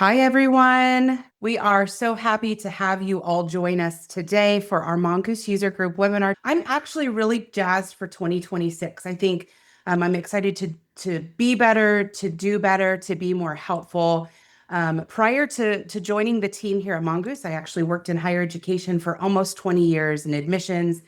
Hi, everyone. We are so happy to have you all join us today for our Mongoose User Group webinar. I'm actually really jazzed for 2026. I think I'm excited to be better, to do better, to be more helpful. Prior to joining the team here at Mongoose, I actually worked in higher education for almost 20 years in admissions,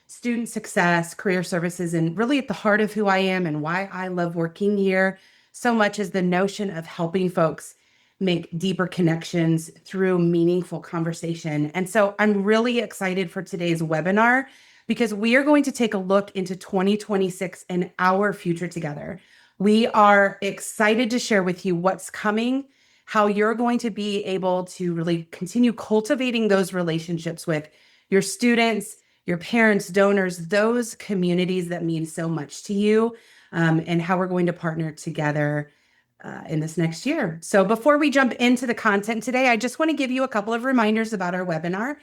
student success, career services, and really at the heart of who I am and why I love working here so much is the notion of helping folks make deeper connections through meaningful conversation. And so I'm really excited for today's webinar because we are going to take a look into 2026 and our future together. We are excited to share with you what's coming, how you're going to be able to really continue cultivating those relationships with your students, your parents, donors, those communities that mean so much to you, and how we're going to partner together in this next year. So before we jump into the content today, I just want to give you a couple of reminders about our webinar.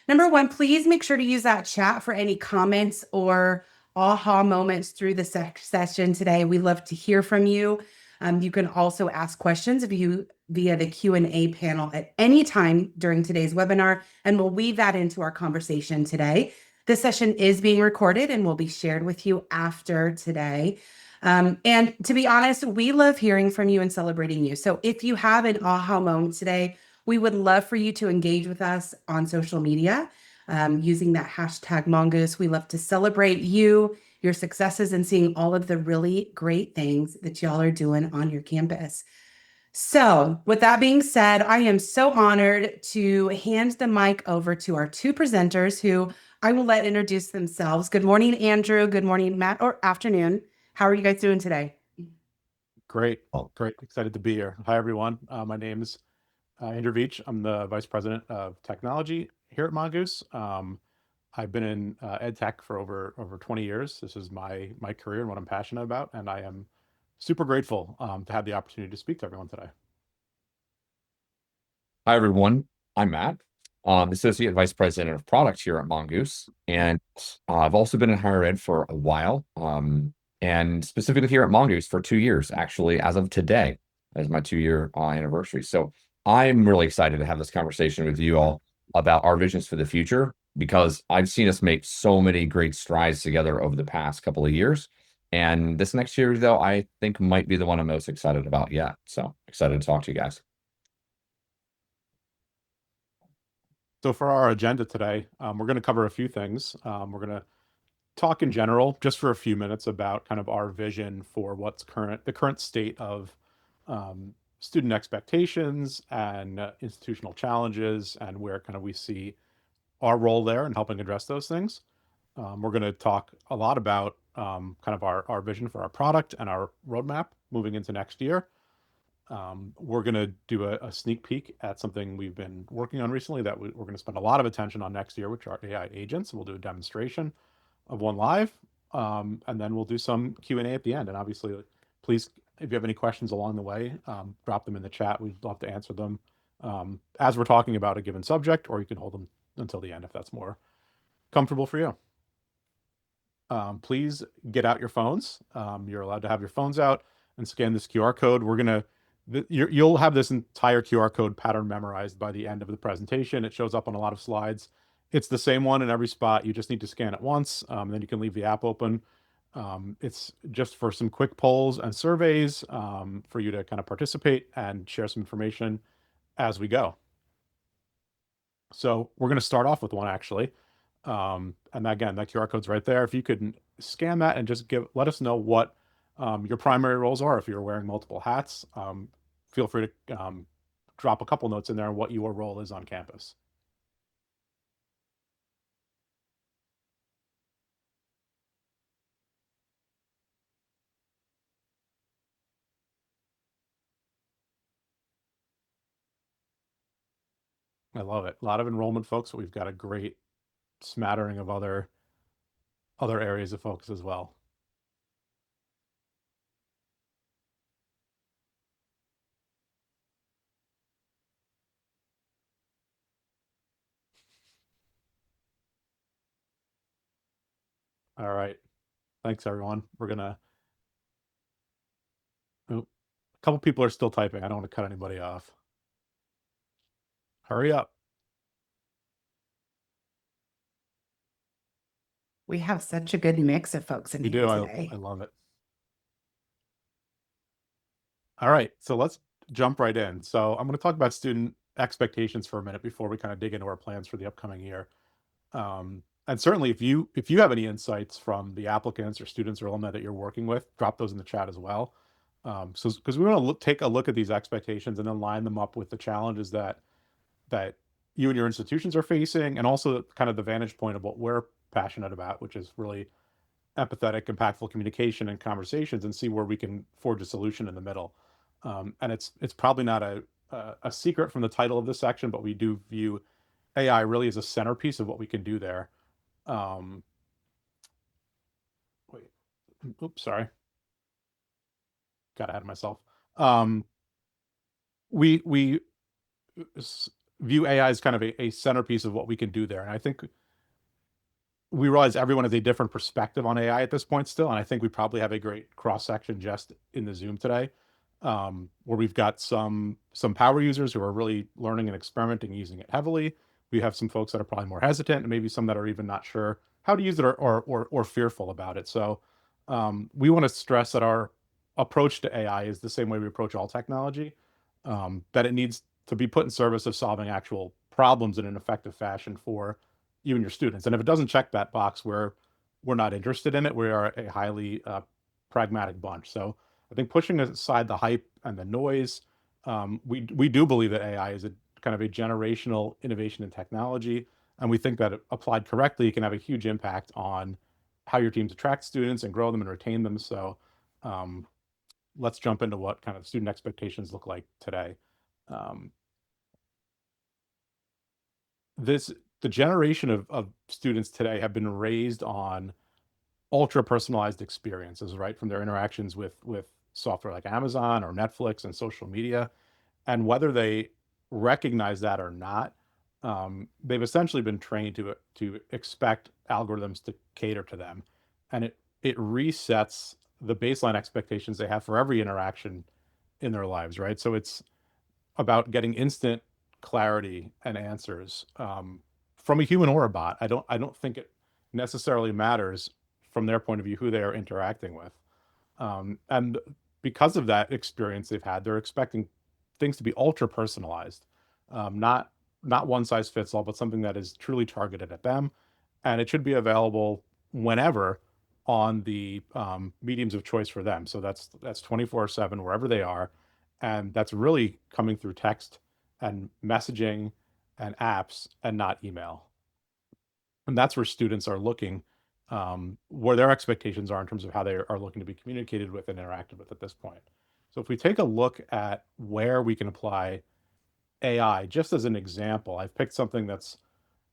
Number one, please make sure to use that chat for any comments or aha moments through the session today. We love to hear from you. You can also ask questions via the Q&A panel at any time during today's webinar, and we'll weave that into our conversation today. This session is being recorded and will be shared with you after today. And to be honest, we love hearing from you and celebrating you. So if you have an aha moment today, we would love for you to engage with us on social media using that hashtag Mongoose. We love to celebrate you, your successes, and seeing all of the really great things that y'all are doing on your campus. So with that being said, I am so honored to hand the mic over to our two presenters who I will let introduce themselves. Good morning, Andrew. Good morning, Matt, or afternoon. How are you guys doing today? Great. Great. Excited to be here. Hi, everyone. My name is Andrew Veach. I'm the Vice President of Technology here at Mongoose. I've been in ed tech for over 20 years. This is my career and what I'm passionate about, and I am super grateful to have the opportunity to speak to everyone today. Hi, everyone. I'm Matt, Associate Vice President of Product here at Mongoose. And I've also been in higher ed for a while, and specifically here at Mongoose for 2 years, actually, as of today, as my 2-year anniversary. So I'm really excited to have this conversation with you all about our visions for the future, because I've seen us make so many great strides together over the past couple of years. And this next year, though, I think might be the one I'm most excited about yet. So excited to talk to you guys. So for our agenda today, we're going to cover a few things. We're going to talk in general, just for a few minutes, about kind of our vision for the current state of student expectations and institutional challenges, and where kind of we see our role there in helping address those things. We're going to talk a lot about kind of our vision for our product and our roadmap moving into next year. We're going to do a sneak peek at something we've been working on recently that we're going to spend a lot of attention on next year, which are AI agents. We'll do a demonstration of one live, and then we'll do some Q&A at the end. And obviously, please, if you have any questions along the way, drop them in the chat. We'd love to answer them as we're talking about a given subject, or you can hold them until the end if that's more comfortable for you. Please get out your phones. You're allowed to have your phones out and scan this QR code. You'll have this entire QR code pattern memorized by the end of the presentation. It shows up on a lot of slides. It's the same one in every spot. You just need to scan it once, then you can leave the app open. It's just for some quick polls and surveys for you to kind of participate and share some information as we go. So we're going to start off with one, actually. And again, that QR code's right there. If you could scan that and just let us know what your primary roles are. If you're wearing multiple hats, feel free to drop a couple notes in there on what your role is on campus. I love it. A lot of enrollment folks, but we've got a great smattering of other areas of focus as well. All right. Thanks, everyone. We're gonna. Oh, a couple people are still typing. I don't want to cut anybody off. Hurry up. We have such a good mix of folks in We here do. today. I love it. All right, so let's jump right in. So I'm going to talk about student expectations for a minute before we kind of dig into our plans for the upcoming year. And certainly, if you have any insights from the applicants or students or alumni that you're working with, drop those in the chat as well. So because we want to take a look at these expectations and then line them up with the challenges that you and your institutions are facing, and also kind of the vantage point of what we're passionate about, which is really empathetic, impactful communication and conversations, and see where we can forge a solution in the middle. And it's probably not a secret from the title of this section, but we do view AI really as a centerpiece of what we can do there. Um, wait, oops, sorry, got ahead of myself. Um, we view AI as kind of a centerpiece of what we can do there, and I think we realize everyone has a different perspective on AI at this point still, and I think we probably have a great cross section just in the Zoom today, where we've got some power users who are really learning and experimenting using it heavily. We have some folks that are probably more hesitant, and maybe some that are even not sure how to use it or fearful about it. So we want to stress that our approach to AI is the same way we approach all technology, that it needs to be put in service of solving actual problems in an effective fashion for you and your students. And if it doesn't check that box, we're not interested in it. We are a highly pragmatic bunch. So I think pushing aside the hype and the noise, we do believe that AI is a kind of a generational innovation in technology, and we think that applied correctly, it can have a huge impact on how your teams attract students and grow them and retain them. So um, let's jump into what kind of student expectations look like today. Um, this the generation of students today have been raised on ultra personalized experiences, right? From their interactions with software like Amazon or Netflix and social media. And whether they recognize that or not, they've essentially been trained to expect algorithms to cater to them. And it resets the baseline expectations they have for every interaction in their lives, right? So it's about getting instant clarity and answers, from a human or a bot. I don't think it necessarily matters from their point of view who they are interacting with. And because of that experience they've had, they're expecting things to be ultra personalized, not one size fits all, but something that is truly targeted at them, and it should be available whenever on the mediums of choice for them. So that's 24/7 wherever they are, and that's really coming through text and messaging and apps and not email. And that's where students are looking, where their expectations are in terms of how they are looking to be communicated with and interacted with at this point. So if we take a look at where we can apply AI, just as an example, I've picked something that's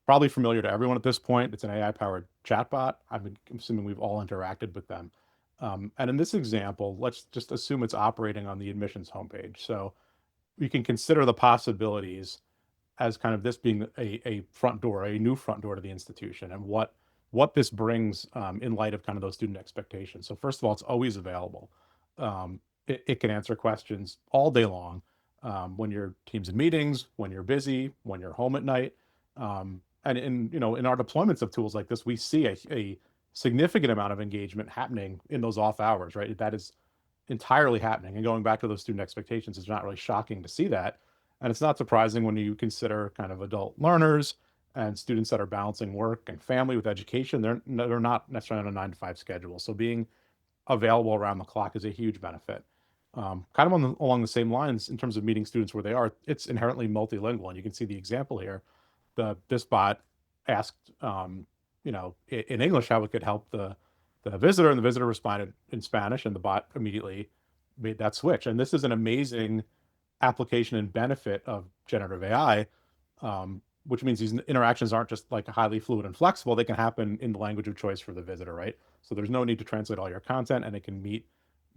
probably familiar to everyone at this point. It's an AI-powered chatbot. I'm assuming we've all interacted with them. And in this example, let's just assume it's operating on the admissions homepage. So we can consider the possibilities as kind of this being a front door, a new front door to the institution, and what this brings, in light of kind of those student expectations. So first of all, it's always available. It can answer questions all day long, when your team's in meetings, when you're busy, when you're home at night. And in our deployments of tools like this, we see a significant amount of engagement happening in those off hours, right? That is entirely happening. And going back to those student expectations, it's not really shocking to see that. And it's not surprising when you consider kind of adult learners and students that are balancing work and family with education. They're not necessarily on a 9 to 5 schedule. So being available around the clock is a huge benefit. Kind of along the same lines in terms of meeting students where they are, it's inherently multilingual. And you can see the example here. This bot asked, in English how it could help the visitor, and the visitor responded in Spanish, and the bot immediately made that switch. And this is an amazing application and benefit of generative AI, which means these interactions aren't just like highly fluid and flexible. They can happen in the language of choice for the visitor, right? So there's no need to translate all your content, and it can meet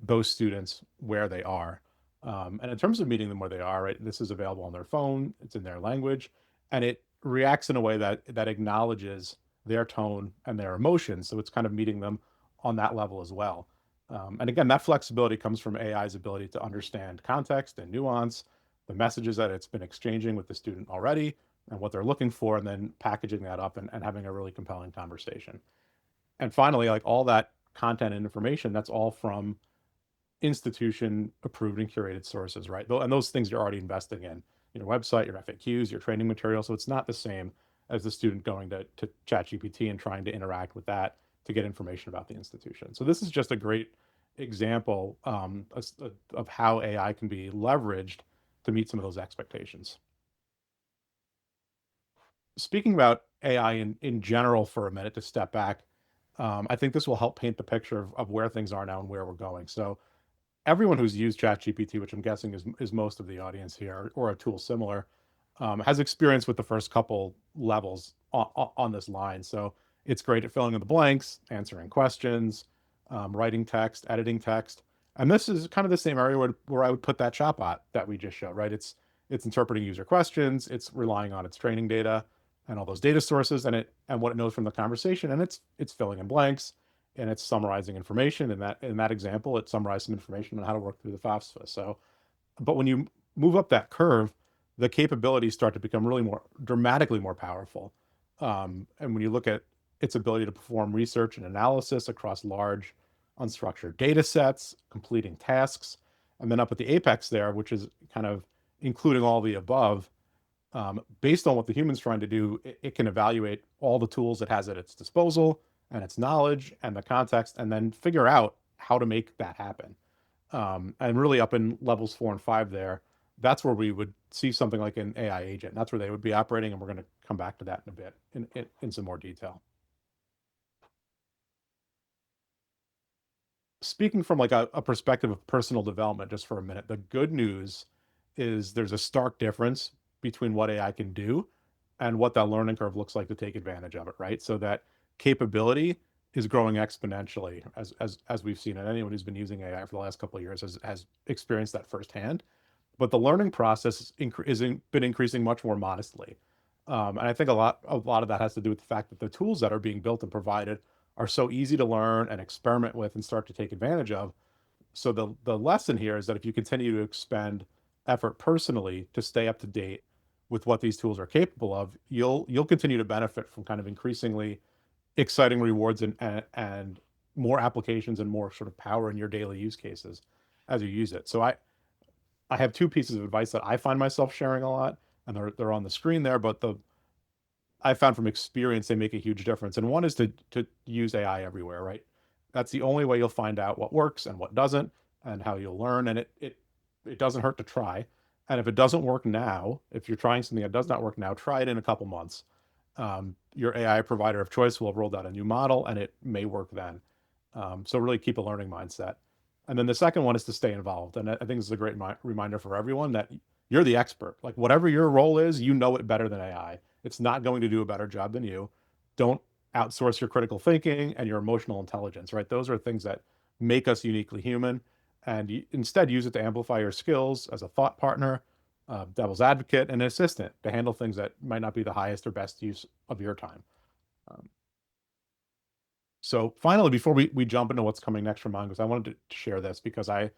those students where they are. And in terms of meeting them where they are, right, this is available on their phone, it's in their language, and it reacts in a way that acknowledges their tone and their emotions. So it's kind of meeting them on that level as well. And again, that flexibility comes from AI's ability to understand context and nuance, the messages that it's been exchanging with the student already and what they're looking for, and then packaging that up and having a really compelling conversation. And finally, like all that content and information, that's all from institution approved and curated sources, right? And those things you're already investing in your website, your FAQs, your training material. So it's not the same as the student going to ChatGPT and trying to interact with that to get information about the institution. So this is just a great example of how AI can be leveraged to meet some of those expectations. Speaking about AI in general for a minute, to step back, I think this will help paint the picture of where things are now and where we're going. So everyone who's used ChatGPT, which I'm guessing is most of the audience here, or a tool similar, has experience with the first couple levels on this line. So it's great at filling in the blanks, answering questions, writing text, editing text. And this is kind of the same area where I would put that chatbot that we just showed, right? It's interpreting user questions, it's relying on its training data and all those data sources and what it knows from the conversation, and it's filling in blanks and it's summarizing information. In that example, it summarized some information on how to work through the FAFSA. So, but when you move up that curve, the capabilities start to become really more dramatically more powerful. And when you look at its ability to perform research and analysis across large unstructured data sets, completing tasks, and then up at the apex there, which is kind of including all the above, based on what the human's trying to do, it can evaluate all the tools it has at its disposal and its knowledge and the context, and then figure out how to make that happen. And really up in levels 4 and 5 there, that's where we would see something like an AI agent. That's where they would be operating, and we're going to come back to that in a bit in some more detail. Speaking from like a perspective of personal development, just for a minute, the good news is there's a stark difference between what AI can do and what that learning curve looks like to take advantage of it, right? So that capability is growing exponentially as we've seen, and anyone who's been using AI for the last couple of years has experienced that firsthand. But the learning process been increasing much more modestly. And I think a lot of that has to do with the fact that the tools that are being built and provided are so easy to learn and experiment with and start to take advantage of. So the lesson here is that if you continue to expend effort personally to stay up to date with what these tools are capable of, you'll continue to benefit from kind of increasingly exciting rewards and more applications and more sort of power in your daily use cases as you use it. So I have two pieces of advice that I find myself sharing a lot, and they're on the screen there, but I found from experience they make a huge difference. And one is to use AI everywhere, right? That's the only way you'll find out what works and what doesn't, and how you'll learn. And it doesn't hurt to try. And if it doesn't work now, if you're trying something that does not work now, try it in a couple months. Your AI provider of choice will have rolled out a new model, and it may work then. So really keep a learning mindset. And then the second one is to stay involved. And I think this is a great reminder for everyone that you're the expert. Like whatever your role is, you know it better than AI. It's not going to do a better job than you. Don't outsource your critical thinking and your emotional intelligence, right? Those are things that make us uniquely human. And instead use it to amplify your skills as a thought partner, devil's advocate, and an assistant to handle things that might not be the highest or best use of your time. So finally, before we jump into what's coming next from Mongoose, I wanted to share this because I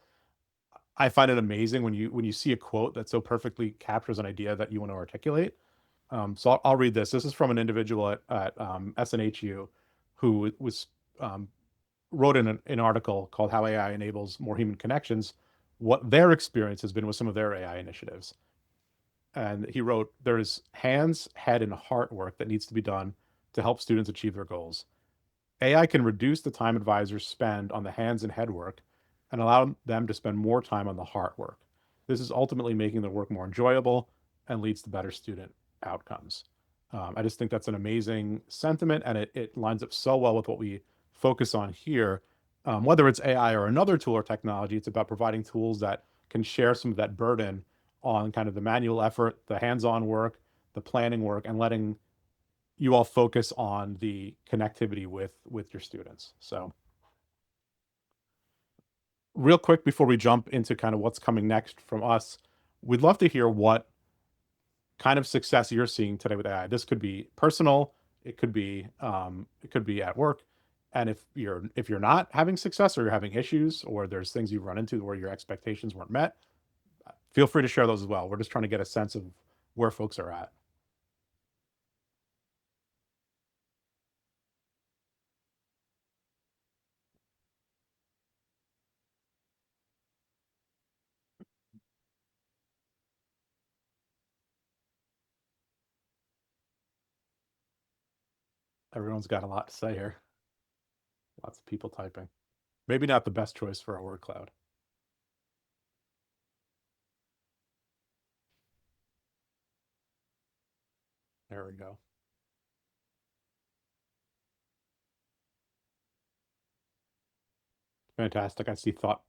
find it amazing when you see a quote that so perfectly captures an idea that you want to articulate. So I'll read this. This is from an individual at SNHU who wrote in an article called "How AI Enables More Human Connections," what their experience has been with some of their AI initiatives. And he wrote, "There is hands, head, and heart work that needs to be done to help students achieve their goals. AI can reduce the time advisors spend on the hands and head work and allow them to spend more time on the heart work. This is ultimately making the work more enjoyable and leads to better student outcomes." I just think that's an amazing sentiment, and it lines up so well with what we focus on here. Whether it's AI or another tool or technology, it's about providing tools that can share some of that burden on kind of the manual effort, the hands-on work, the planning work, and letting you all focus on the connectivity with your students. So real quick before we jump into kind of what's coming next from us, we'd love to hear what kind of success you're seeing today with AI. This could be personal, it could be at work. And if you're not having success, or you're having issues, or there's things you've run into where your expectations weren't met, feel free to share those as well. We're just trying to get a sense of where folks are at. Everyone's got a lot to say here. Lots of people typing. Maybe not the best choice for a word cloud. There we go. Fantastic. I see thought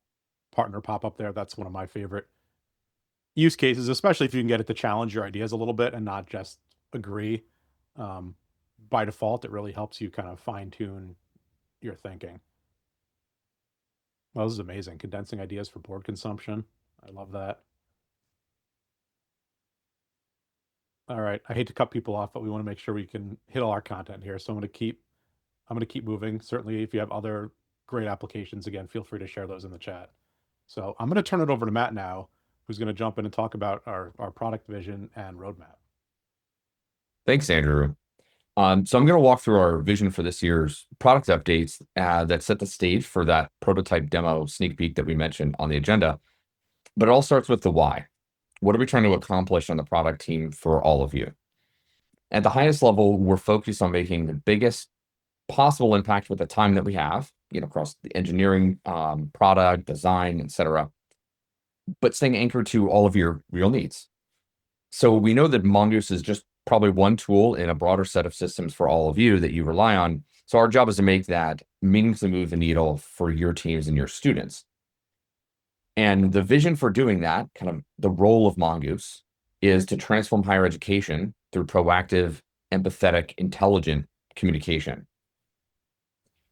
partner pop up there. That's one of my favorite use cases, especially if you can get it to challenge your ideas a little bit and not just agree. Um, by default, it really helps you kind of fine tune your thinking. Well, this is amazing. Condensing ideas for board consumption. I love that. All right. I hate to cut people off, but we want to make sure we can hit all our content here. So I'm going to keep moving. Certainly, if you have other great applications, again, feel free to share those in the chat. So I'm going to turn it over to Matt now, who's going to jump in and talk about our product vision and roadmap. Thanks, Andrew. So I'm going to walk through our vision for this year's product updates that set the stage for that prototype demo sneak peek that we mentioned on the agenda. But it all starts with the why. What are we trying to accomplish on the product team for all of you? At the highest level, we're focused on making the biggest possible impact with the time that we have, across the engineering, product, design, etc., but staying anchored to all of your real needs. So we know that Mongoose is just probably one tool in a broader set of systems for all of you that you rely on. So our job is to make that meaningfully move the needle for your teams and your students. And the vision for doing that, kind of the role of Mongoose, is to transform higher education through proactive, empathetic, intelligent communication.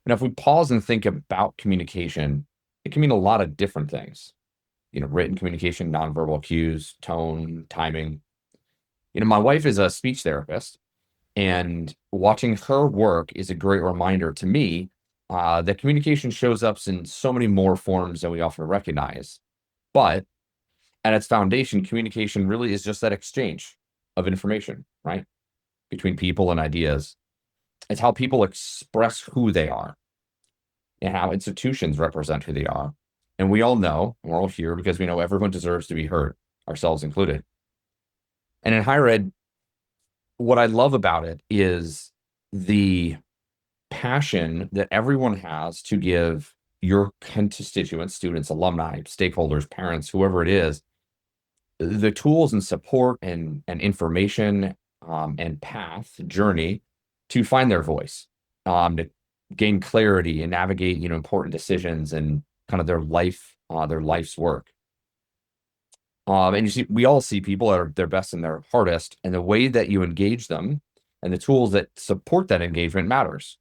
And if we pause and think about communication, it can mean a lot of different things. Written communication, nonverbal cues, tone, timing. My wife is a speech therapist, and watching her work is a great reminder to me that communication shows up in so many more forms than we often recognize. But at its foundation, communication really is just that exchange of information, right? Between people and ideas. It's how people express who they are and how institutions represent who they are. And we all know, and we're all here because we know everyone deserves to be heard, ourselves included. And in higher ed, what I love about it is the passion that everyone has to give your constituents, students, alumni, stakeholders, parents, whoever it is, the tools and support and information and path journey to find their voice, to gain clarity and navigate important decisions and kind of their life's work. And we all see people at their best and their hardest, and the way that you engage them and the tools that support that engagement matters.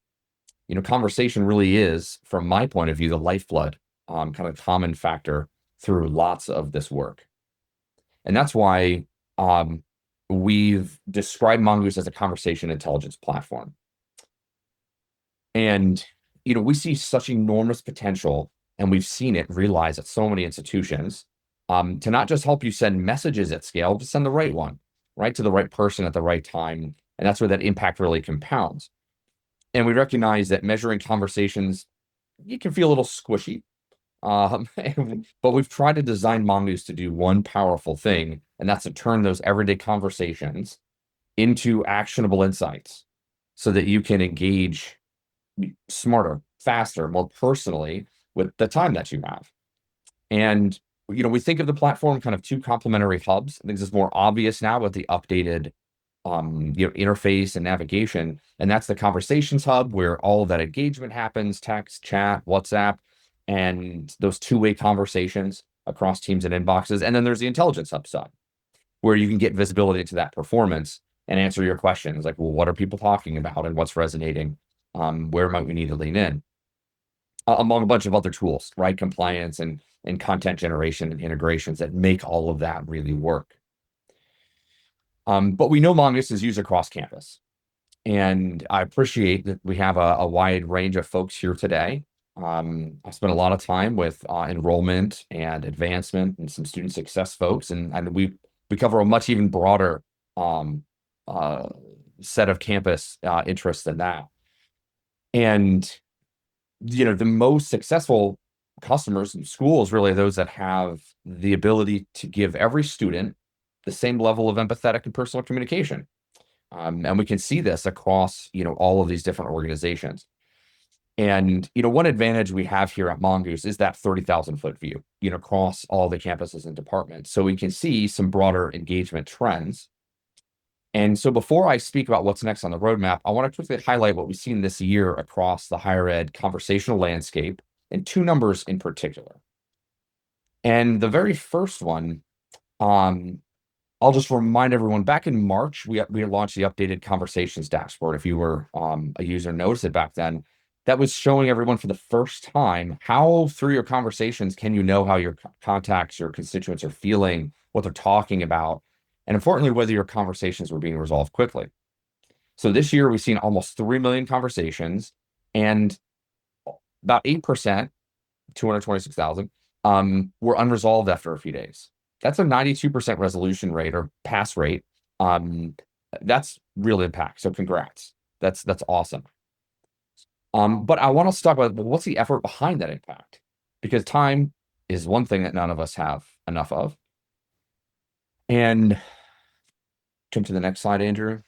Conversation really is, from my point of view, the lifeblood, kind of common factor through lots of this work. And that's why we've described Mongoose as a conversation intelligence platform. And, we see such enormous potential, and we've seen it realized at so many institutions, to not just help you send messages at scale, but send the right one, right, to the right person at the right time. And that's where that impact really compounds. And we recognize that measuring conversations, you can feel a little squishy. But we've tried to design Mongoose to do one powerful thing, and that's to turn those everyday conversations into actionable insights so that you can engage smarter, faster, more personally with the time that you have. And, we think of the platform kind of two complementary hubs. I think this is more obvious now with the updated interface and navigation. And that's the conversations hub where all of that engagement happens, text, chat, WhatsApp, and those two-way conversations across teams and inboxes. And then there's the intelligence hub side where you can get visibility to that performance and answer your questions like, well, what are people talking about and what's resonating? Where might we need to lean in? Among a bunch of other tools, right? Compliance and content generation and integrations that make all of that really work. But we know Mongoose is used across campus. And I appreciate that we have a wide range of folks here today. I spent a lot of time with enrollment and advancement and some student success folks, and we cover a much even broader um, uh, set of campus interests than that. And the most successful customers and schools really are those that have the ability to give every student the same level of empathetic and personal communication. And we can see this across all of these different organizations. And one advantage we have here at Mongoose is that 30,000-foot view, across all the campuses and departments. So we can see some broader engagement trends. And so before I speak about what's next on the roadmap, I want to quickly highlight what we've seen this year across the higher ed conversational landscape and two numbers in particular. And the very first one, I'll just remind everyone, back in March, we launched the updated conversations dashboard. If you were a user, noticed it back then. That was showing everyone for the first time how through your conversations can you know how your contacts, your constituents are feeling, what they're talking about, and importantly, whether your conversations were being resolved quickly. So this year, we've seen almost 3 million conversations, and about 8%, 226,000, were unresolved after a few days. That's a 92% resolution rate or pass rate. That's real impact. So congrats. That's awesome. But I want us to talk about, well, what's the effort behind that impact? Because time is one thing that none of us have enough of. And jump to the next slide, Andrew.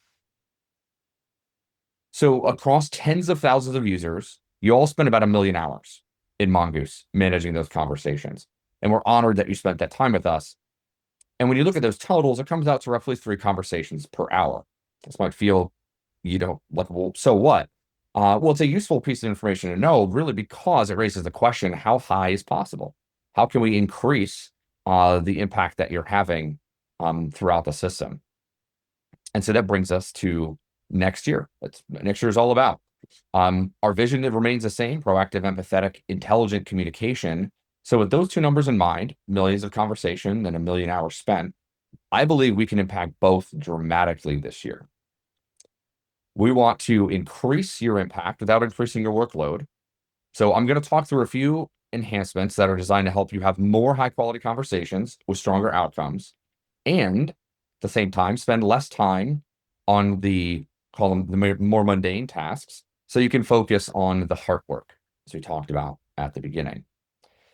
So across tens of thousands of users, you all spend about 1 million hours in Mongoose managing those conversations. And we're honored that you spent that time with us. And when you look at those totals, it comes out to roughly 3 conversations per hour. This might feel, like, well, so what? Well, it's a useful piece of information to know, really, because it raises the question, how high is possible? How can we increase the impact that you're having throughout the system? And so that brings us to next year. That's what next year is all about. Our vision, it remains the same: proactive, empathetic, intelligent communication. So with those two numbers in mind, millions of conversation and 1 million hours spent, I believe we can impact both dramatically this year. We want to increase your impact without increasing your workload. So I'm going to talk through a few enhancements that are designed to help you have more high quality conversations with stronger outcomes, and at the same time, spend less time on call them the more mundane tasks, so you can focus on the hard work, as we talked about at the beginning.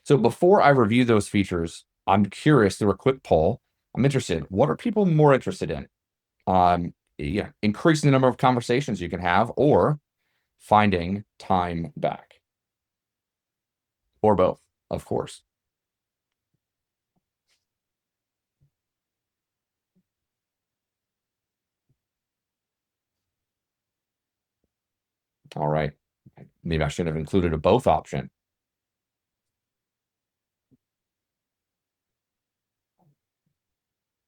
So before I review those features, I'm curious, through a quick poll, I'm interested, what are people more interested in? Increasing the number of conversations you can have, or finding time back, or both, of course. All right. Maybe I should have included a both option.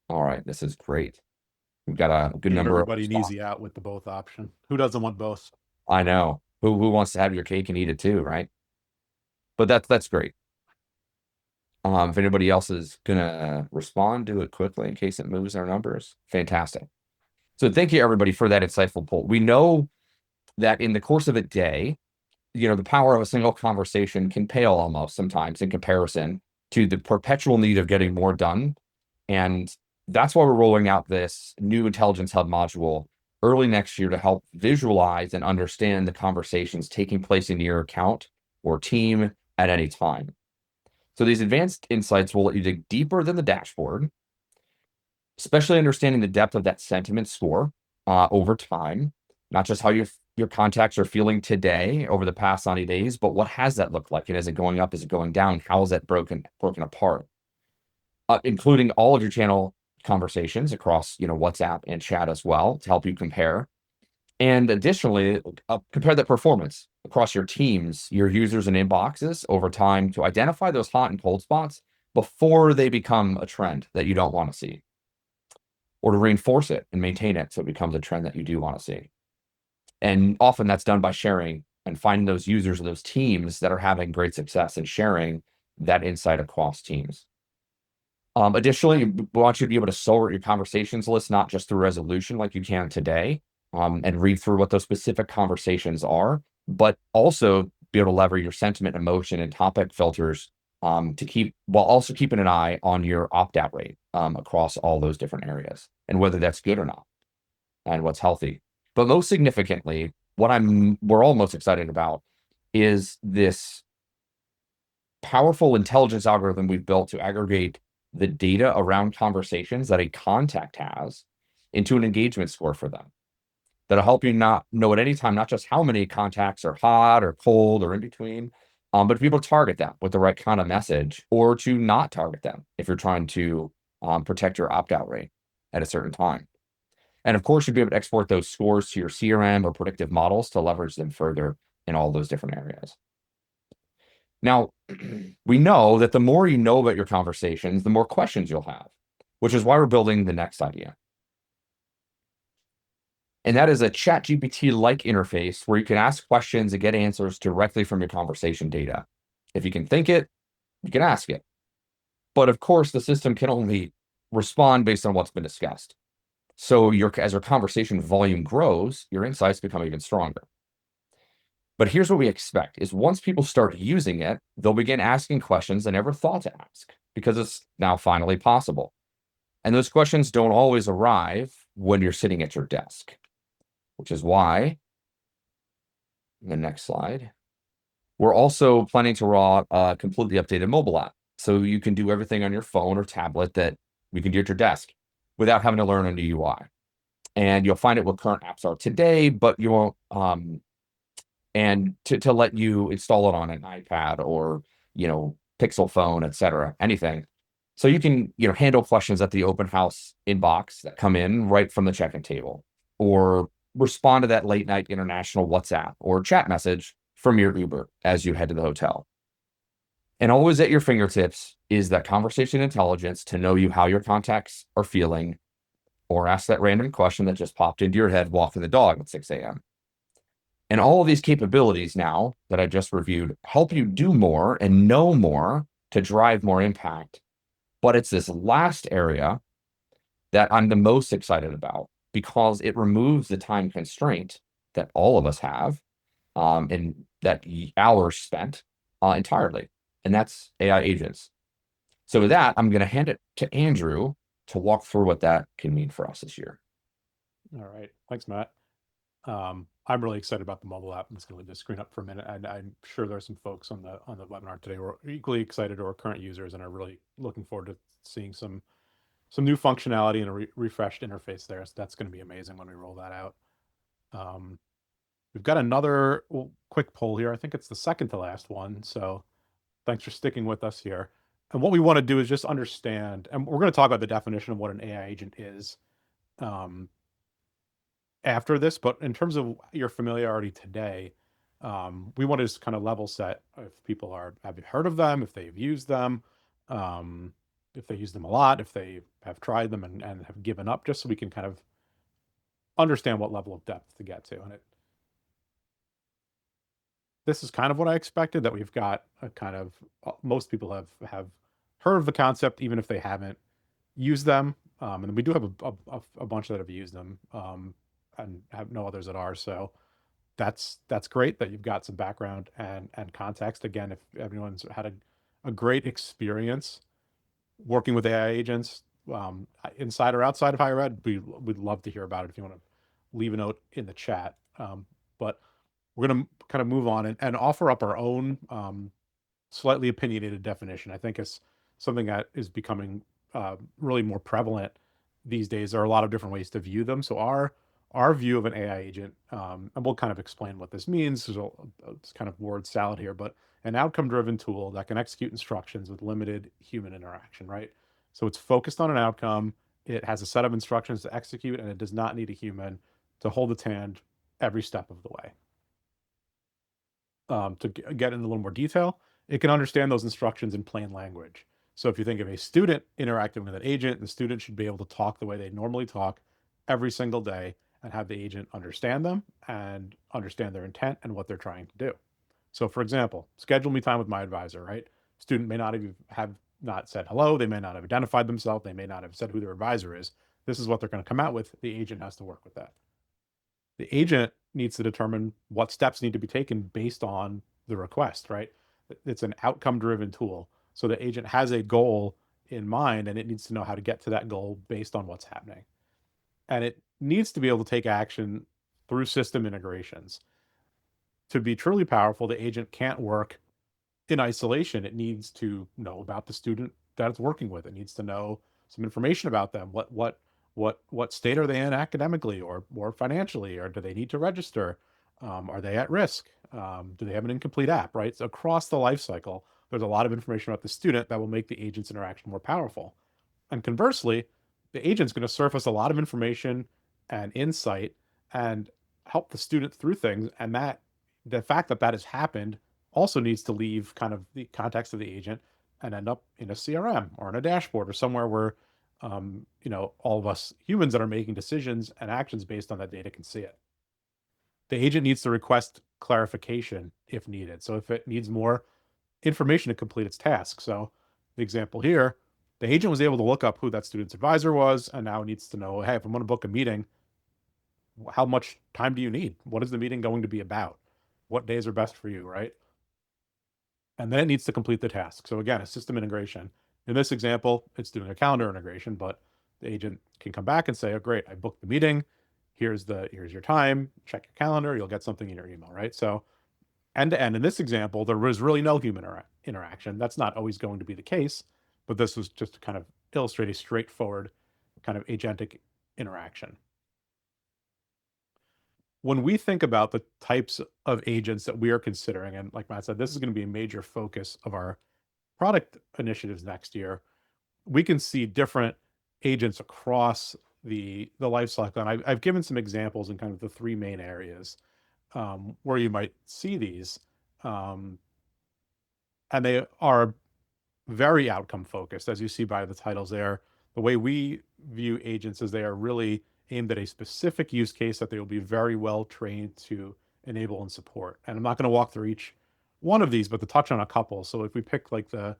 All right, this is great. We've got a good number of everybody an easy out with the both option. Who doesn't want both? I know. Who wants to have your cake and eat it too, right? But that's great. If anybody else is gonna respond, do it quickly in case it moves our numbers. Fantastic. So thank you, everybody, for that insightful poll. We know that in the course of a day, the power of a single conversation can pale almost sometimes in comparison to the perpetual need of getting more done. And that's why we're rolling out this new Intelligence Hub module early next year to help visualize and understand the conversations taking place in your account or team at any time. So these advanced insights will let you dig deeper than the dashboard, especially understanding the depth of that sentiment score over time, not just how your contacts are feeling today over the past 90 days, but what has that looked like? And is it going up? Is it going down? How is that broken apart? Including all of your channel conversations across, WhatsApp and chat as well, to help you compare. And additionally, compare the performance across your teams, your users and inboxes over time, to identify those hot and cold spots before they become a trend that you don't want to see, or to reinforce it and maintain it so it becomes a trend that you do want to see. And often that's done by sharing and finding those users or those teams that are having great success and sharing that insight across teams. Additionally, we want you to be able to sort your conversations list, not just through resolution like you can today, and read through what those specific conversations are, but also be able to lever your sentiment, emotion, and topic filters to keep, while also keeping an eye on your opt-out rate across all those different areas and whether that's good or not and what's healthy. But most significantly, what we're all most excited about is this powerful intelligence algorithm we've built to aggregate the data around conversations that a contact has into an engagement score for them. That'll help you not know at any time, not just how many contacts are hot or cold or in between, but to be able to target them with the right kind of message, or to not target them if you're trying to protect your opt-out rate at a certain time. And of course, you'd be able to export those scores to your CRM or predictive models to leverage them further in all those different areas. Now, we know that the more you know about your conversations, the more questions you'll have, which is why we're building the next idea. And that is a ChatGPT-like interface where you can ask questions and get answers directly from your conversation data. If you can think it, you can ask it. But of course, the system can only respond based on what's been discussed. So as your conversation volume grows, your insights become even stronger. But here's what we expect is once people start using it, they'll begin asking questions they never thought to ask because it's now finally possible. And those questions don't always arrive when you're sitting at your desk, which is why, the next slide, we're also planning to roll out a completely updated mobile app. So you can do everything on your phone or tablet that you can do at your desk without having to learn a new UI. And you'll find it what current apps are today, but you won't, and to let you install it on an iPad or, Pixel phone, etc., anything. So you can, handle questions at the open house inbox that come in right from the check-in table, or respond to that late night international WhatsApp or chat message from your Uber as you head to the hotel. And always at your fingertips is that conversation intelligence to know how your contacts are feeling, or ask that random question that just popped into your head walking the dog at 6 a.m. And all of these capabilities now that I just reviewed help you do more and know more to drive more impact. But it's this last area that I'm the most excited about because it removes the time constraint that all of us have and that hours spent entirely. And that's AI agents. So with that, I'm going to hand it to Andrew to walk through what that can mean for us this year. All right. Thanks, Matt. I'm really excited about the mobile app. I'm just going to leave the screen up for a minute. And I'm sure there are some folks on the webinar today who are equally excited or current users and are really looking forward to seeing some new functionality and a refreshed interface there. So that's going to be amazing when we roll that out. We've got another quick poll here. I think it's the second to last one. So thanks for sticking with us here. And what we want to do is just understand, and we're going to talk about the definition of what an AI agent is after this, but in terms of your familiarity today, we want to just kind of level set if people have heard of them, if they've used them, if they use them a lot, if they have tried them and have given up, just so we can kind of understand what level of depth to get to. And this is kind of what I expected, that we've got a kind of, most people have heard of the concept, even if they haven't used them. And we do have a bunch that have used them and have no others that are. So that's great that you've got some background and context. Again, if everyone's had a great experience working with AI agents, inside or outside of higher ed, we'd love to hear about it if you want to leave a note in the chat. But we're going to kind of move on and offer up our own slightly opinionated definition. I think it's something that is becoming really more prevalent these days. There are a lot of different ways to view them. So our view of an AI agent, and we'll kind of explain what this means. It's kind of word salad here, but an outcome-driven tool that can execute instructions with limited human interaction, right? So it's focused on an outcome. It has a set of instructions to execute, and it does not need a human to hold its hand every step of the way. To get into a little more detail, it can understand those instructions in plain language. So if you think of a student interacting with an agent, the student should be able to talk the way they normally talk every single day and have the agent understand them and understand their intent and what they're trying to do. So for example, schedule me time with my advisor, right? Student may not have not said hello. They may not have identified themselves. They may not have said who their advisor is. This is what they're going to come out with. The agent has to work with that. The agent needs to determine what steps need to be taken based on the request, right? It's an outcome driven tool. So the agent has a goal in mind and it needs to know how to get to that goal based on what's happening. And it needs to be able to take action through system integrations. To be truly powerful, the agent can't work in isolation. It needs to know about the student that it's working with. It needs to know some information about them. What state are they in academically or financially, or do they need to register? Are they at risk? Do they have an incomplete app? Right. So across the life cycle, there's a lot of information about the student that will make the agent's interaction more powerful. And conversely, the agent's going to surface a lot of information and insight and help the student through things. And that the fact that that has happened also needs to leave kind of the context of the agent and end up in a CRM or in a dashboard or somewhere where all of us humans that are making decisions and actions based on that data can see it. The agent needs to request clarification if needed. So if it needs more information to complete its task. So the example here, the agent was able to look up who that student's advisor was and now needs to know, hey, if I'm going to book a meeting, how much time do you need? What is the meeting going to be about? What days are best for you, right? And then it needs to complete the task. So again, a system integration. In this example, it's doing a calendar integration, but the agent can come back and say, oh, great, I booked the meeting. Here's your time, check your calendar, you'll get something in your email, right? So end to end, in this example, there was really no human interaction. That's not always going to be the case, but this was just to kind of illustrate a straightforward kind of agentic interaction. When we think about the types of agents that we are considering, and like Matt said, this is going to be a major focus of our product initiatives next year, we can see different agents across the life cycle. And I've given some examples in kind of the three main areas where you might see these. Um, and they are very outcome focused, as you see by the titles there. The way we view agents is they are really aimed at a specific use case that they will be very well trained to enable and support. And I'm not going to walk through each one of these, but to touch on a couple. So if we pick like the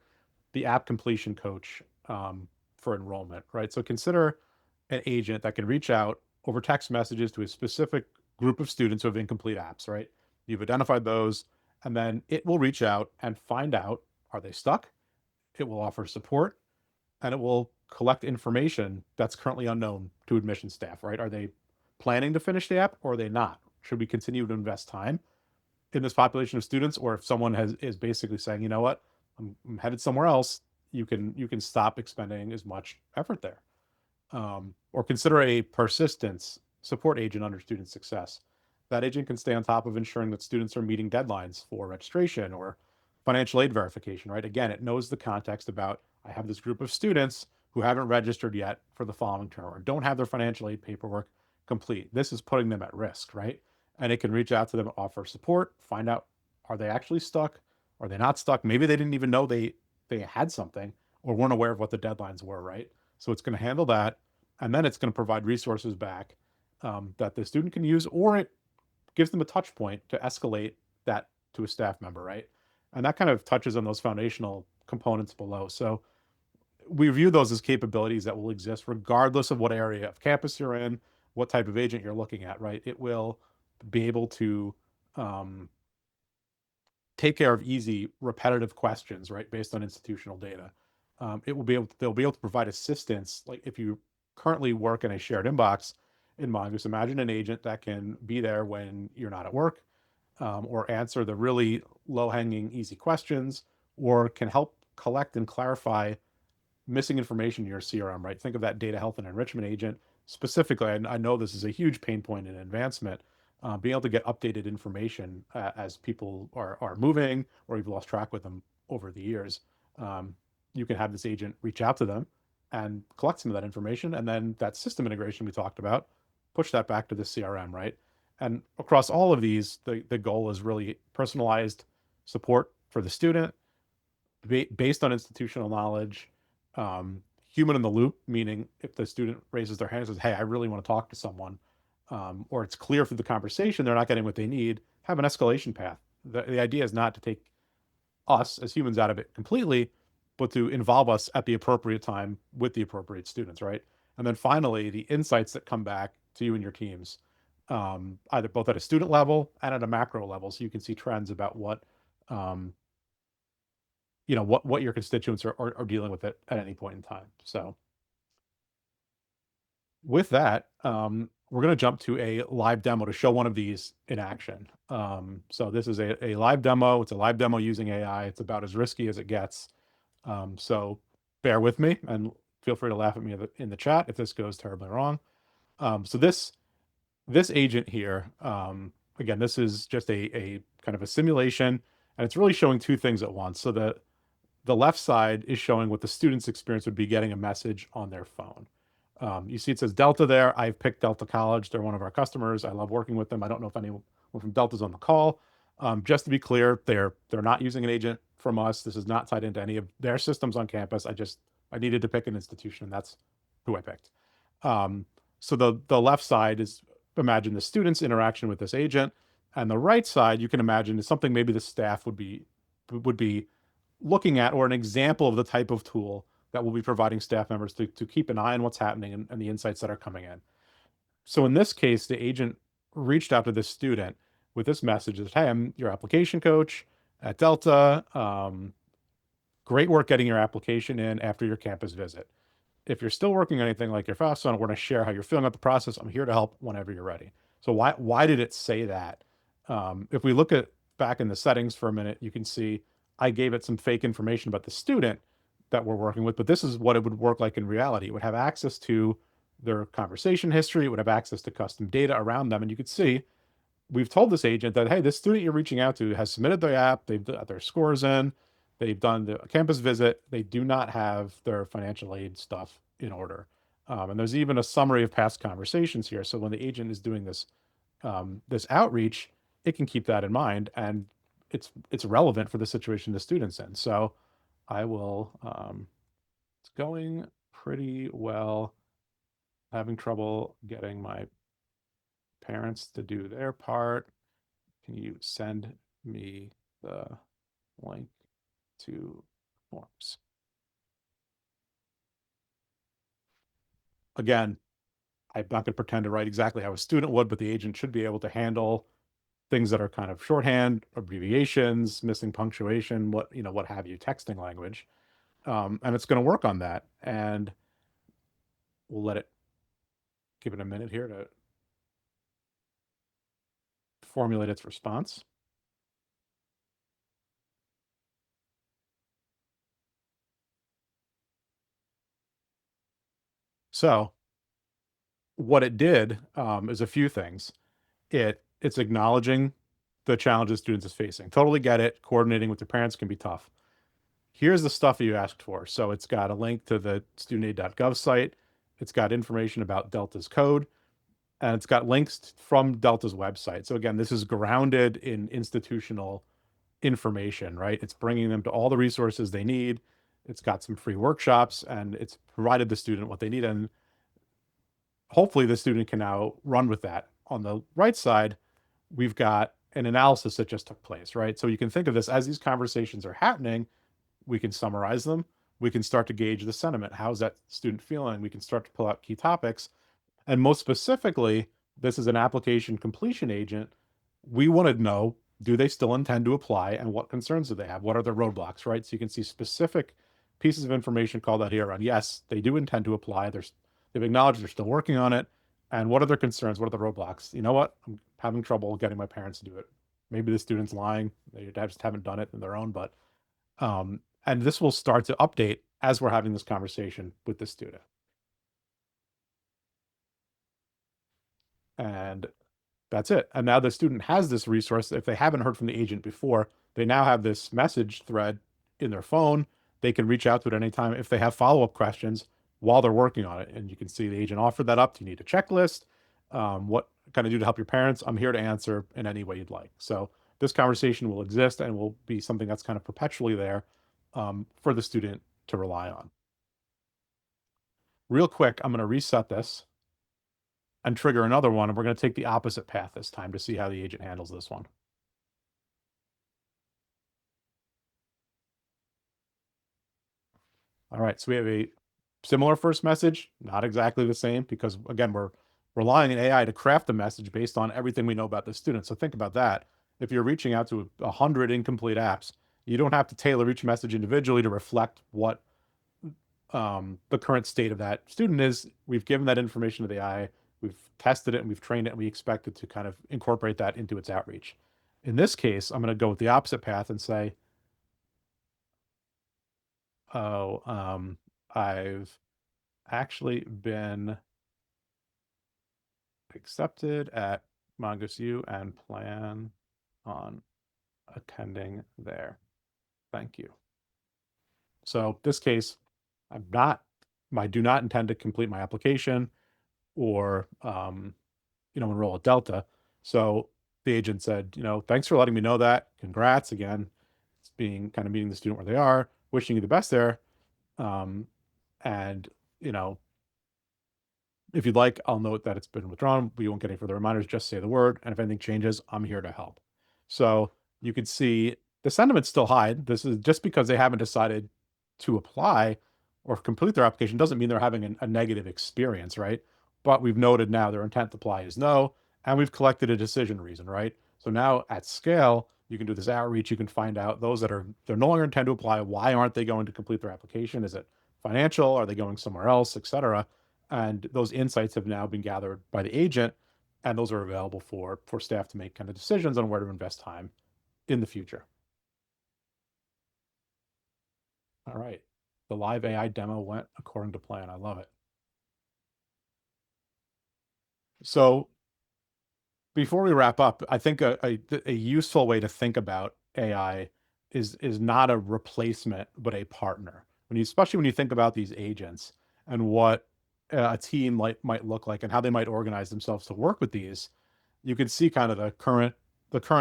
app completion coach for enrollment, right? So consider an agent that can reach out over text messages to a specific group of students who have incomplete apps, right? You've identified those, and then it will reach out and find out, are they stuck? It will offer support, and it will collect information that's currently unknown to admission staff, right? Are they planning to finish the app or are they not? Should we continue to invest time in this population of students, or if someone is basically saying, you know what, I'm headed somewhere else, you can stop expending as much effort there. Or consider a persistence support agent under student success. That agent can stay on top of ensuring that students are meeting deadlines for registration or financial aid verification, right? Again, it knows the context about, I have this group of students who haven't registered yet for the following term or don't have their financial aid paperwork complete. This is putting them at risk, right? And it can reach out to them, offer support, find out, are they actually stuck? Are they not stuck? Maybe they didn't even know they had something or weren't aware of what the deadlines were, right? So it's going to handle that. And then it's going to provide resources back that the student can use, or it gives them a touch point to escalate that to a staff member, right? And that kind of touches on those foundational components below. So we view those as capabilities that will exist regardless of what area of campus you're in, what type of agent you're looking at, right? It will be able to take care of easy, repetitive questions, right, based on institutional data. They'll be able to provide assistance. Like if you currently work in a shared inbox in Mongoose, imagine an agent that can be there when you're not at work, or answer the really low-hanging, easy questions, or can help collect and clarify missing information in your CRM, right? Think of that data health and enrichment agent specifically. I know this is a huge pain point in advancement, being able to get updated information as people are moving or you've lost track with them over the years. You can have this agent reach out to them and collect some of that information, and then that system integration we talked about, push that back to the CRM, right? And across all of these, the goal is really personalized support for the student based on institutional knowledge, human in the loop, meaning if the student raises their hand and says, hey, I really want to talk to someone, or it's clear through the conversation they're not getting what they need, have an escalation path. The idea is not to take us as humans out of it completely, but to involve us at the appropriate time with the appropriate students, right? And then finally, the insights that come back to you and your teams, either both at a student level and at a macro level, so you can see trends about what what your constituents are dealing with at any point in time. So with that, we're going to jump to a live demo to show one of these in action. So this is a live demo. It's a live demo using AI. It's about as risky as it gets. So bear with me and feel free to laugh at me in the chat if this goes terribly wrong. So this agent here, again, this is just a kind of a simulation, and it's really showing two things at once. So the left side is showing what the student's experience would be getting a message on their phone. You see it says Delta there. I've picked Delta College. They're one of our customers. I love working with them. I don't know if anyone from Delta's on the call. Just to be clear, they're not using an agent from us. This is not tied into any of their systems on campus. I needed to pick an institution, and that's who I picked. So the left side is, imagine the student's interaction with this agent, and the right side you can imagine is something maybe the staff would be looking at, or an example of the type of tool that we'll be providing staff members to keep an eye on what's happening and the insights that are coming in. So in this case, the agent reached out to this student with this message that, hey, I'm your application coach at Delta. Great work getting your application in after your campus visit. If you're still working on anything like your FAFSA, we're going to share how you're feeling about the process. I'm here to help whenever you're ready. So why did it say that? If we look at back in the settings for a minute, you can see I gave it some fake information about the student that we're working with, but this is what it would work like in reality. It would have access to their conversation history. It would have access to custom data around them. And you could see, we've told this agent that, hey, this student you're reaching out to has submitted their app. They've got their scores in. They've done the campus visit. They do not have their financial aid stuff in order. And there's even a summary of past conversations here. So when the agent is doing this outreach, it can keep that in mind, and it's relevant for the situation the student's in. So I will, it's going pretty well. Having trouble getting my parents to do their part. Can you send me the link to forms? Again, I'm not going to pretend to write exactly how a student would, but the agent should be able to handle things that are kind of shorthand, abbreviations, missing punctuation, what have you, texting language. And it's going to work on that. And we'll give it a minute here to formulate its response. So what it did is a few things. It's acknowledging the challenges students is facing. Totally get it. Coordinating with their parents can be tough. Here's the stuff that you asked for. So it's got a link to the studentaid.gov site. It's got information about Delta's code, and it's got links from Delta's website. So again, this is grounded in institutional information, right? It's bringing them to all the resources they need. It's got some free workshops, and it's provided the student what they need. And hopefully the student can now run with that. On the right side, we've got an analysis that just took place, right? So you can think of this as these conversations are happening, we can summarize them. We can start to gauge the sentiment. How's that student feeling? We can start to pull out key topics. And most specifically, this is an application completion agent. We want to know, do they still intend to apply, and what concerns do they have? What are their roadblocks, right? So you can see specific pieces of information called out here on, yes, they do intend to apply. They've acknowledged they're still working on it. And what are their concerns? What are the roadblocks? You know what? I'm having trouble getting my parents to do it. Maybe the student's lying. They just haven't done it on their own, but and this will start to update as we're having this conversation with the student. And that's it. And now the student has this resource. If they haven't heard from the agent before, they now have this message thread in their phone. They can reach out to it anytime if they have follow-up questions while they're working on it. And you can see the agent offered that up. Do you need a checklist? What can I do to help your parents? I'm here to answer in any way you'd like. So this conversation will exist and will be something that's kind of perpetually there for the student to rely on. Real quick, I'm going to reset this and trigger another one, and we're going to take the opposite path this time to see how the agent handles this one. All right, so we have a similar first message, not exactly the same, because again, we're relying on AI to craft the message based on everything we know about the student. So think about that. if you're reaching out to 100 incomplete apps, you don't have to tailor each message individually to reflect what the current state of that student is. We've given that information to the AI, we've tested it, and we've trained it, and we expect it to kind of incorporate that into its outreach. In this case, I'm going to go with the opposite path and say, oh, I've actually been accepted at Mongoose U and plan on attending there. Thank you. So this case, I do not intend to complete my application or, enroll at Delta. So the agent said, thanks for letting me know that. Congrats again. It's being kind of meeting the student where they are, wishing you the best there. And, if you'd like, I'll note that it's been withdrawn. We won't get any further reminders. Just say the word. And if anything changes, I'm here to help. So you can see the sentiment's still high. This is just because they haven't decided to apply or complete their application doesn't mean they're having a negative experience, right? But we've noted now their intent to apply is no, and we've collected a decision reason, right? So now at scale, you can do this outreach. You can find out those they're no longer intend to apply. Why aren't they going to complete their application? Is it financial? Are they going somewhere else, et cetera? And those insights have now been gathered by the agent, and those are available for staff to make kind of decisions on where to invest time in the future. All right. The live AI demo went according to plan. I love it. So before we wrap up, I think a useful way to think about AI is not a replacement, but a partner. Especially when you think about these agents and what a team might look like and how they might organize themselves to work with these, you can see kind of the current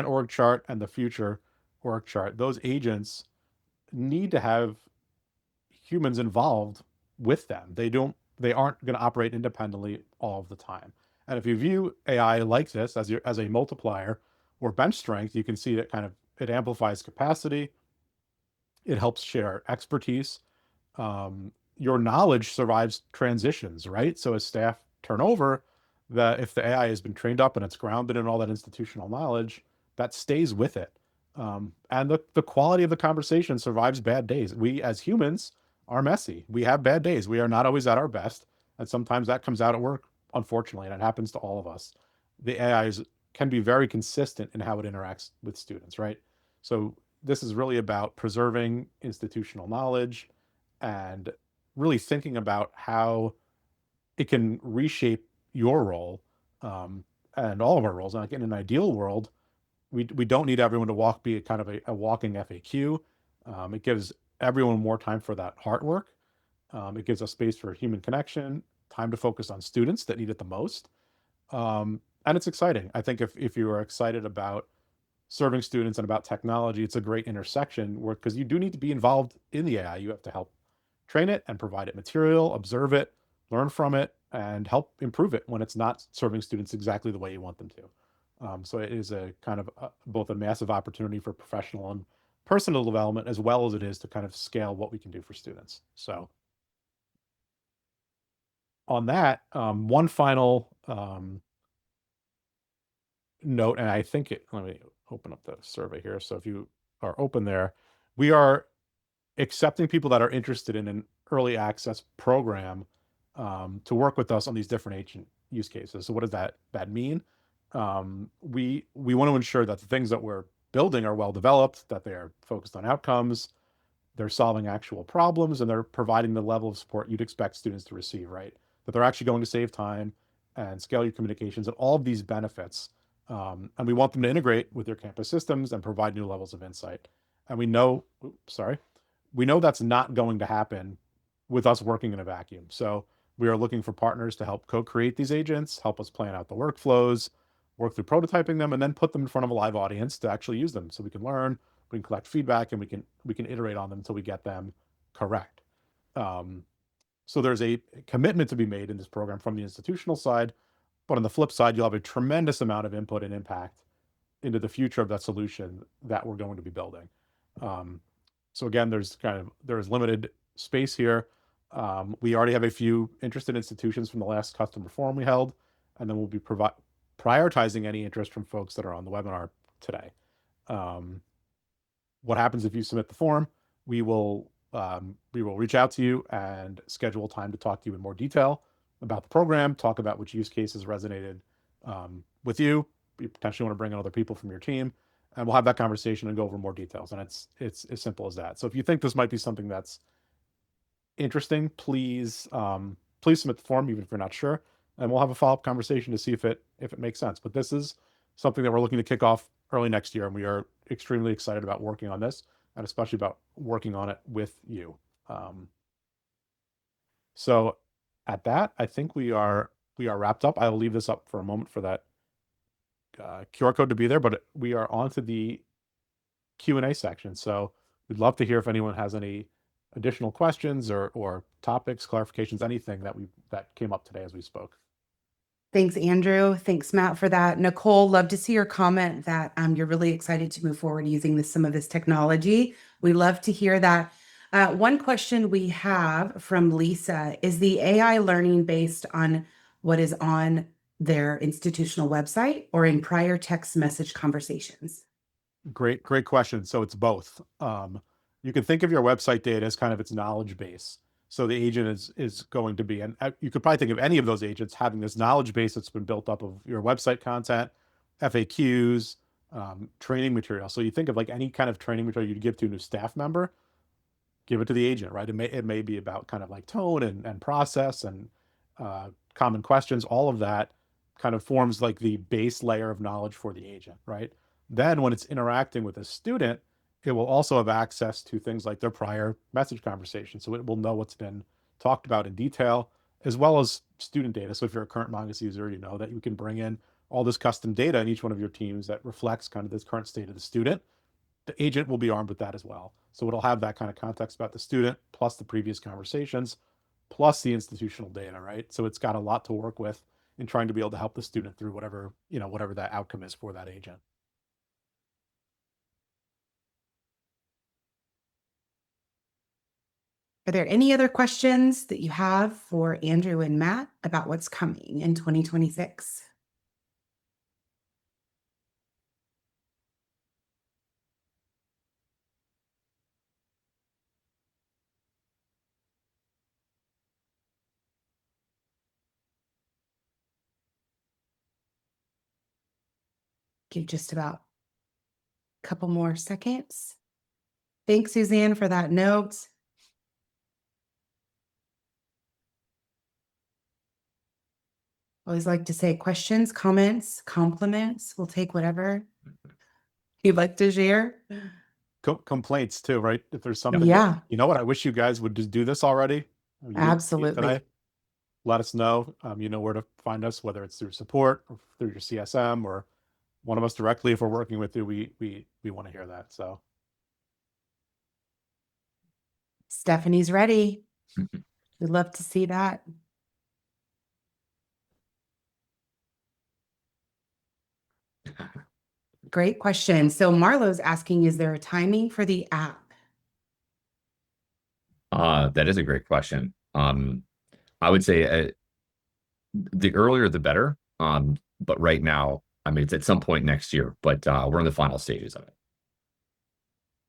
org chart and the future org chart. Those agents need to have humans involved with them. They aren't going to operate independently all of the time. And if you view AI like this as a multiplier or bench strength, you can see that kind of it amplifies capacity, it helps share expertise. Your knowledge survives transitions, right? So as staff turn over, if the AI has been trained up and it's grounded in all that institutional knowledge, that stays with it. And the quality of the conversation survives bad days. We as humans are messy. We have bad days. We are not always at our best. And sometimes that comes out at work, unfortunately, and it happens to all of us. The AIs can be very consistent in how it interacts with students, right? So this is really about preserving institutional knowledge and really thinking about how it can reshape your role, and all of our roles. Like in an ideal world, we don't need everyone to be kind of a walking FAQ. It gives everyone more time for that hard work. It gives us space for human connection, time to focus on students that need it the most. And it's exciting. I think if you are excited about serving students and about technology, it's a great intersection because you do need to be involved in the AI. You have to help train it and provide it material, observe it, learn from it, and help improve it when it's not serving students exactly the way you want them to. So it is a kind of both a massive opportunity for professional and personal development, as well as it is to kind of scale what we can do for students. So on that, one final note, and I think let me open up the survey here. So if you are open there, we are accepting people that are interested in an early access program to work with us on these different agent use cases. So what does that mean? We want to ensure that the things that we're building are well developed, that they are focused on outcomes, they're solving actual problems, and they're providing the level of support you'd expect students to receive, right? That they're actually going to save time and scale your communications and all of these benefits. And we want them to integrate with your campus systems and provide new levels of insight. And we know that's not going to happen with us working in a vacuum. So we are looking for partners to help co-create these agents, help us plan out the workflows, work through prototyping them, and then put them in front of a live audience to actually use them so we can learn, we can collect feedback, and we can iterate on them until we get them correct. So there's a commitment to be made in this program from the institutional side, but on the flip side, you'll have a tremendous amount of input and impact into the future of that solution that we're going to be building. So again, there's limited space here. We already have a few interested institutions from the last customer forum we held, and then we'll be prioritizing any interest from folks that are on the webinar today. What happens if you submit the form? We will reach out to you and schedule time to talk to you in more detail about the program, talk about which use cases resonated with you. You potentially want to bring in other people from your team, and we'll have that conversation and go over more details. And it's as simple as that. So if you think this might be something that's interesting, please submit the form, even if you're not sure, and we'll have a follow-up conversation to see if it makes sense. But this is something that we're looking to kick off early next year, and we are extremely excited about working on this, and especially about working on it with you. So at that, I think we are wrapped up. I will leave this up for a moment for that QR code to be there, but we are on to the Q&A section. So we'd love to hear if anyone has any additional questions or topics, clarifications, anything that came up today as we spoke. Thanks, Andrew. Thanks, Matt, for that. Nicole, love to see your comment that you're really excited to move forward using some of this technology. We love to hear that. One question we have from Lisa, is the AI learning based on what is on their institutional website or in prior text message conversations? Great question. So it's both. You can think of your website data as kind of its knowledge base. So the agent is going to be, and you could probably think of any of those agents having this knowledge base that's been built up of your website content, FAQs, training material. So you think of like any kind of training material you'd give to a new staff member, give it to the agent, right? It may be about kind of like tone and process and common questions. All of that kind of forms like the base layer of knowledge for the agent, right? Then when it's interacting with a student, it will also have access to things like their prior message conversation. So it will know what's been talked about in detail, as well as student data. So if you're a current Mongoose user, you know that you can bring in all this custom data in each one of your teams that reflects kind of this current state of the student. The agent will be armed with that as well. So it'll have that kind of context about the student, plus the previous conversations, plus the institutional data, right? So it's got a lot to work with in trying to be able to help the student through whatever that outcome is for that agent. Are there any other questions that you have for Andrew and Matt about what's coming in 2026? Give just about a couple more seconds. Thanks, Suzanne, for that note. Always like to say questions, comments, compliments. We'll take whatever you'd like to share. Complaints too, right? If there's something, Yeah, you know what, I wish you guys would just do this already. You didn't see it absolutely. today. Let us know. You know where to find us, whether it's through support or through your CSM or one of us directly. If we're working with you, we want to hear that. So Stephanie's ready. We'd love to see that. Great question. So Marlo's asking, is there a timing for the app? That is a great question. I would say the earlier the better. But right now, I mean, it's at some point next year, but we're in the final stages of it.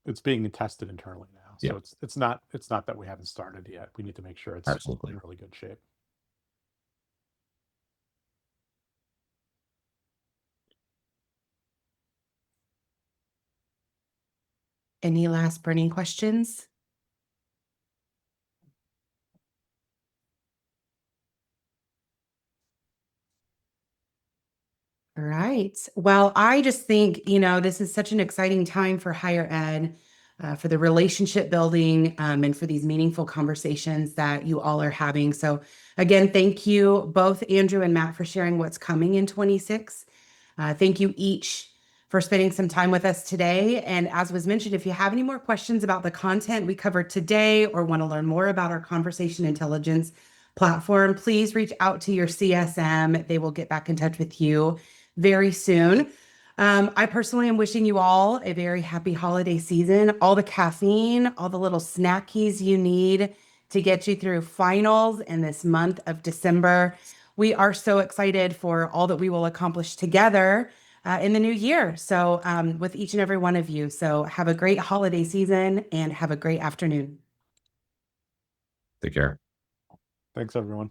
it's being tested internally now. So Yeah. it's not that we haven't started yet. We need to make sure it's Absolutely. in really good shape. Any last burning questions? All right. Well, I just think, this is such an exciting time for higher ed, for the relationship building, and for these meaningful conversations that you all are having. So again, thank you both Andrew and Matt for sharing what's coming in 26. Thank you each for spending some time with us today. And as was mentioned, if you have any more questions about the content we covered today or want to learn more about our conversation intelligence platform, please reach out to your CSM. They will get back in touch with you very soon. I personally am wishing you all a very happy holiday season, all the caffeine, all the little snackies you need to get you through finals in this month of December. We are so excited for all that we will accomplish together in the new year. So with each and every one of you. So have a great holiday season and have a great afternoon. Take care. Thanks, everyone.